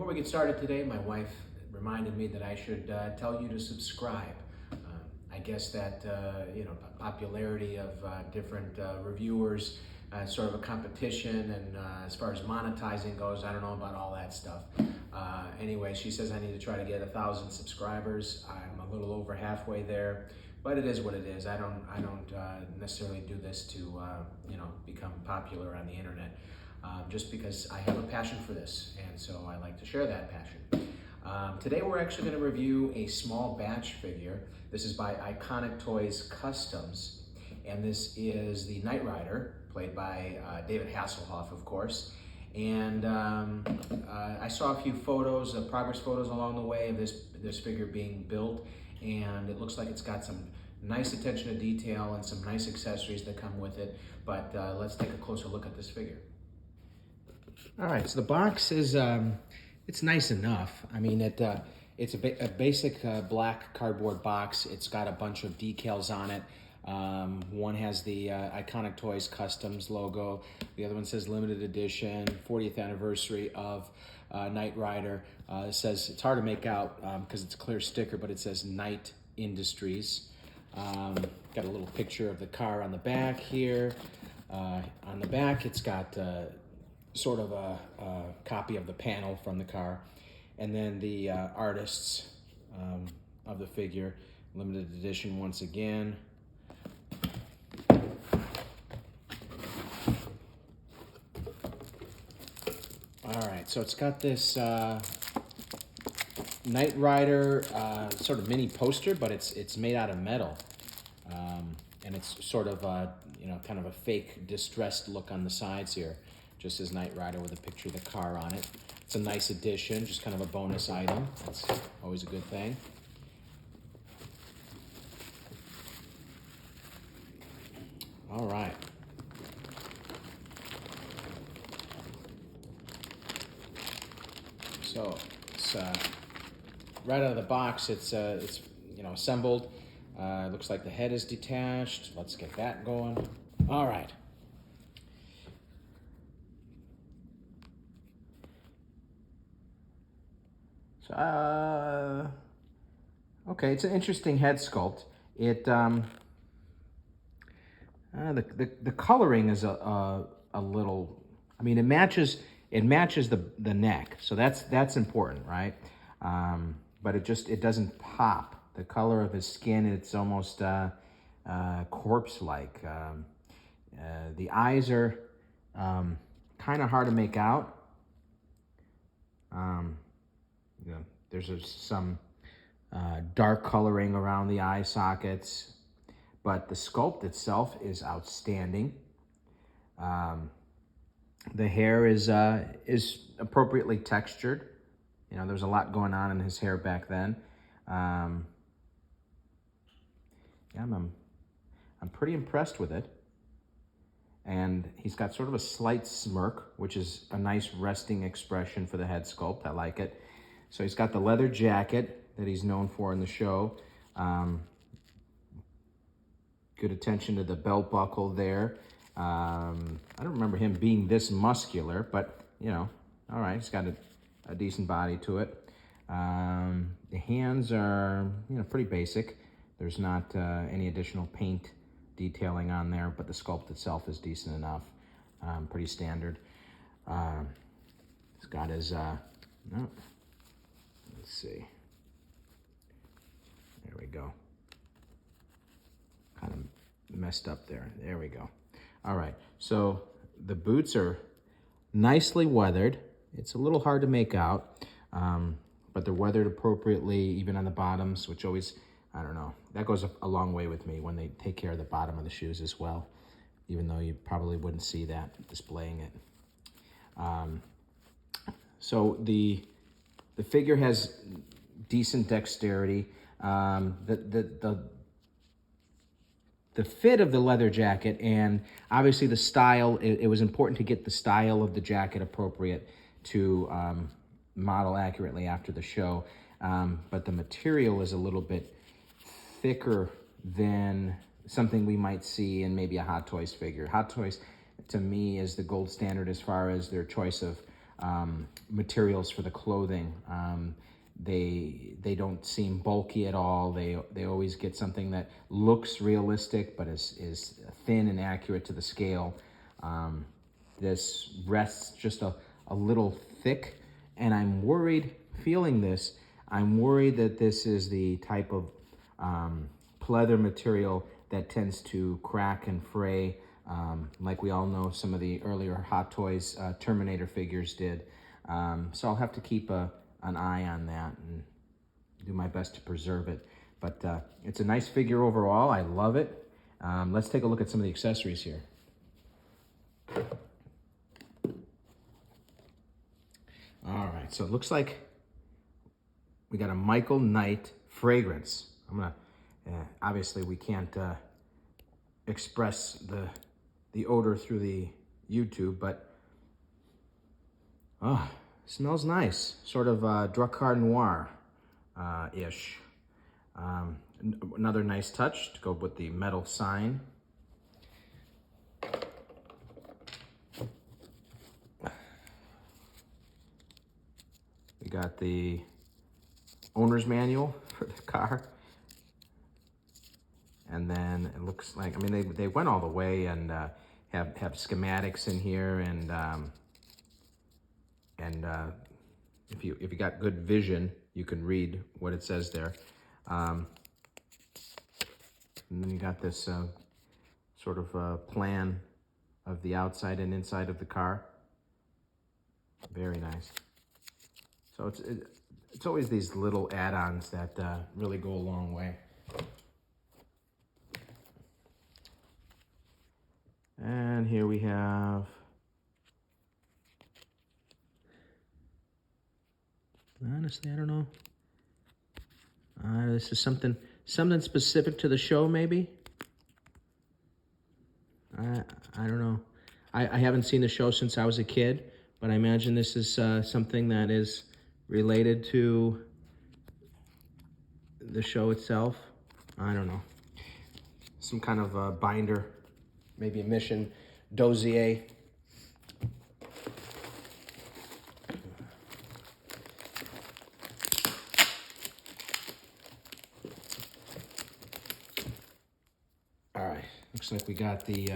Before we get started today, my wife reminded me that I should tell you to subscribe. I guess that popularity of different reviewers, sort of a competition, and as far as monetizing goes, I don't know about all that stuff. Anyway, she says I need to try to get 1,000 subscribers. I'm a little over halfway there, but it is what it is. I don't necessarily do this to become popular on the internet. Just because I have a passion for this, and so I like to share that passion. Today we're actually going to review a small batch figure. This is by Iconic Toys Customs, and this is the Knight Rider, played by David Hasselhoff, of course. And I saw a few photos, progress photos along the way of this figure being built, and it looks like it's got some nice attention to detail and some nice accessories that come with it. But let's take a closer look at this figure. All right, so the box is, it's nice enough. I mean, it's a basic black cardboard box. It's got a bunch of decals on it. One has the Iconic Toys Customs logo. The other one says limited edition, 40th anniversary of Knight Rider. It says, it's hard to make out because it's a clear sticker, but it says Knight Industries. Got a little picture of the car on the back here. On the back, it's got sort of a copy of the panel from the car, and then the artists of the figure, limited edition once again. All right, so it's got this Knight Rider sort of mini poster, but it's made out of metal, and it's sort of kind of a fake distressed look on the sides here. Just as Knight Rider with a picture of the car on it. It's a nice addition, just kind of a bonus item. That's always a good thing. All right. So it's right out of the box. It's assembled. Looks like the head is detached. Let's get that going. All right. Okay, it's an interesting head sculpt. It the coloring is a little. I mean, it matches the neck, so that's important, right? But it doesn't pop. The color of his skin, it's almost corpse-like. The eyes are kind of hard to make out. There's some dark coloring around the eye sockets, but the sculpt itself is outstanding. The hair is appropriately textured. There's a lot going on in his hair back then. I'm pretty impressed with it. And he's got sort of a slight smirk, which is a nice resting expression for the head sculpt. I like it. So he's got the leather jacket that he's known for in the show. Good attention to the belt buckle there. I don't remember him being this muscular, but, all right, he's got a decent body to it. The hands are, pretty basic. There's not any additional paint detailing on there, but the sculpt itself is decent enough. Pretty standard. He's got his, let's see. There we go. Kind of messed up there. There we go. All right, so the boots are nicely weathered. It's a little hard to make out, but they're weathered appropriately, even on the bottoms, which always, I don't know, that goes a long way with me when they take care of the bottom of the shoes as well, even though you probably wouldn't see that displaying it. So the figure has decent dexterity. The fit of the leather jacket, and obviously the style, it was important to get the style of the jacket appropriate to model accurately after the show. But the material is a little bit thicker than something we might see in maybe a Hot Toys figure. Hot Toys, to me, is the gold standard as far as their choice of materials for the clothing. They don't seem bulky at all. They always get something that looks realistic but is thin and accurate to the scale. This rests just a little thick, and I'm worried, feeling this, I'm worried that this is the type of pleather material that tends to crack and fray, like we all know some of the earlier Hot Toys Terminator figures did. So I'll have to keep an eye on that and do my best to preserve it. But it's a nice figure overall. I love it. Let's take a look at some of the accessories here. All right, so it looks like we got a Michael Knight fragrance. I'm gonna, obviously we can't express the odor through the YouTube, but smells nice. Sort of Drakkar Noir ish. Another nice touch to go with the metal sign. We got the owner's manual for the car. And then it looks like, I mean, they went all the way and have schematics in here, and if you got good vision, you can read what it says there. And then you got this sort of plan of the outside and inside of the car. Very nice. So it's always these little add-ons that really go a long way. And here we have honestly, I don't know. This is something specific to the show, maybe. I don't know. I haven't seen the show since I was a kid, but I imagine this is something that is related to the show itself. I don't know. Some kind of binder, maybe a mission dossier. All right, looks like we got the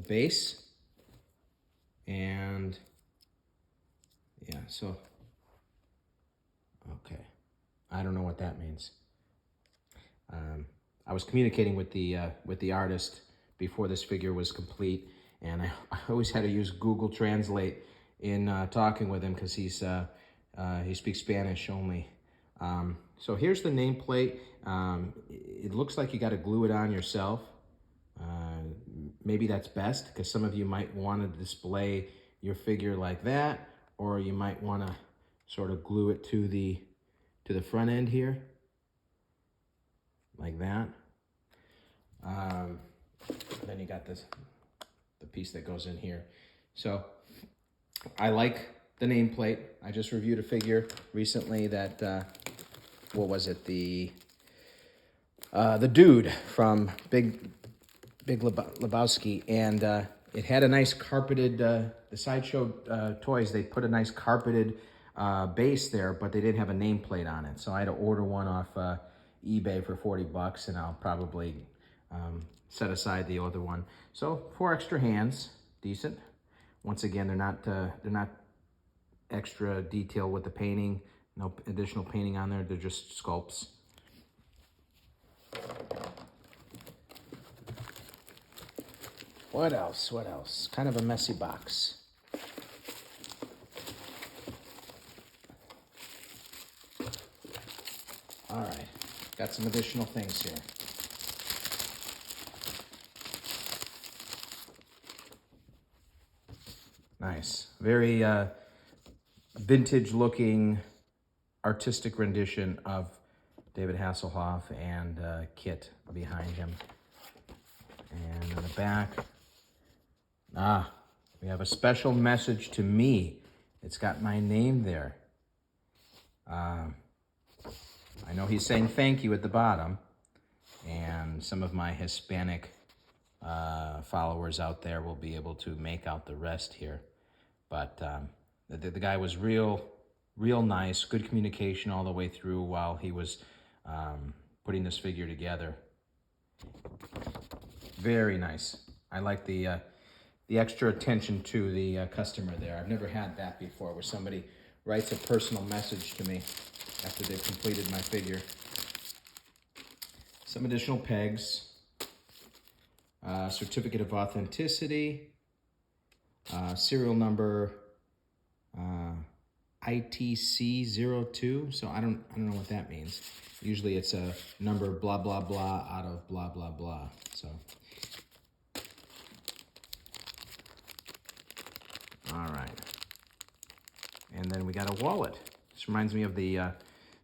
base, and yeah, so, okay. I don't know what that means. I was communicating with the artist before this figure was complete, and I always had to use Google Translate in talking with him because he speaks Spanish only. So here's the nameplate. It looks like you got to glue it on yourself. Maybe that's best because some of you might want to display your figure like that, or you might want to sort of glue it to the front end here, like that. Then you got the piece that goes in here. So I like the nameplate. I just reviewed a figure recently that, what was it? The Dude from Big Lebowski, and it had a nice carpeted, the Sideshow Toys, they put a nice carpeted base there, but they didn't have a nameplate on it. So I had to order one off eBay for $40, and I'll probably set aside the other one. So 4 extra hands, decent. Once again, they're not extra detail with the painting, no additional painting on there. They're just sculpts. What else? What else? Kind of a messy box. All right, got some additional things here. Nice, very vintage looking artistic rendition of David Hasselhoff and Kit behind him. And on the back, we have a special message to me. It's got my name there. I know he's saying thank you at the bottom, and some of my Hispanic followers out there will be able to make out the rest here. But the guy was real nice, good communication all the way through while he was putting this figure together. Very nice. I like the extra attention to the customer there. I've never had that before, where somebody writes a personal message to me after they've completed my figure. Some additional pegs, certificate of authenticity, serial number ITC02. So I don't know what that means. Usually it's a number blah blah blah out of blah blah blah. So all right, and then we got a wallet. This reminds me of the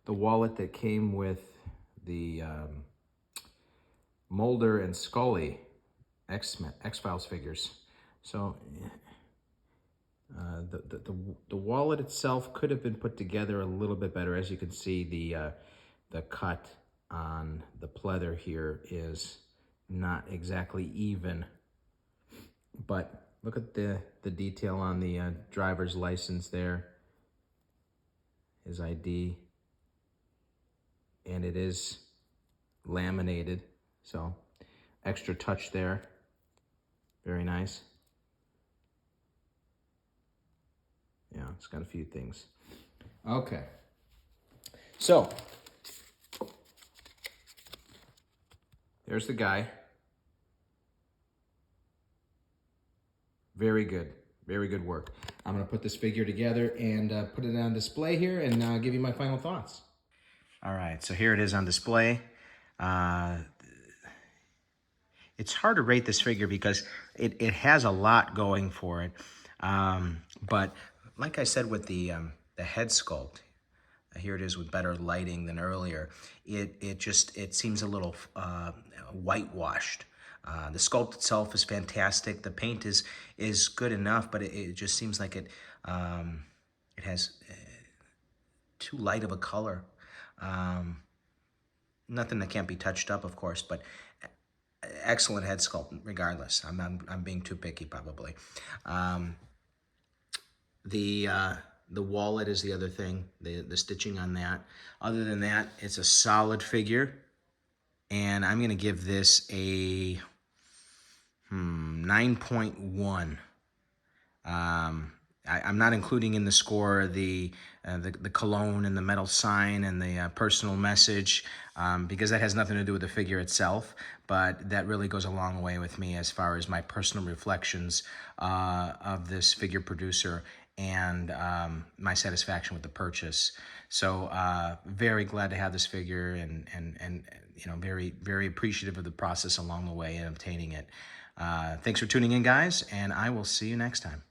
wallet that came with the Mulder and Scully X-Files figures. So the wallet itself could have been put together a little bit better. As you can see, the cut on the pleather here is not exactly even, but look at the detail on the driver's license there, his ID, and it is laminated, so extra touch there. Very nice. Yeah, it's got a few things. Okay. So, there's the guy. Very good. Very good work. I'm going to put this figure together and put it on display here and give you my final thoughts. All right, so here it is on display. It's hard to rate this figure because it has a lot going for it. But like I said with the head sculpt, here it is with better lighting than earlier. It seems a little whitewashed. The sculpt itself is fantastic. The paint is good enough, but it just seems like it has too light of a color. Nothing that can't be touched up, of course, but excellent head sculpt regardless. I'm being too picky probably. The wallet is the other thing, the stitching on that. Other than that, it's a solid figure, and I'm gonna give this a 9.1. I'm not including in the score the cologne and the metal sign and the personal message because that has nothing to do with the figure itself, but that really goes a long way with me as far as my personal reflections of this figure producer and my satisfaction with the purchase. So very glad to have this figure and you know, very appreciative of the process along the way in obtaining it. Thanks for tuning in, guys, and I will see you next time.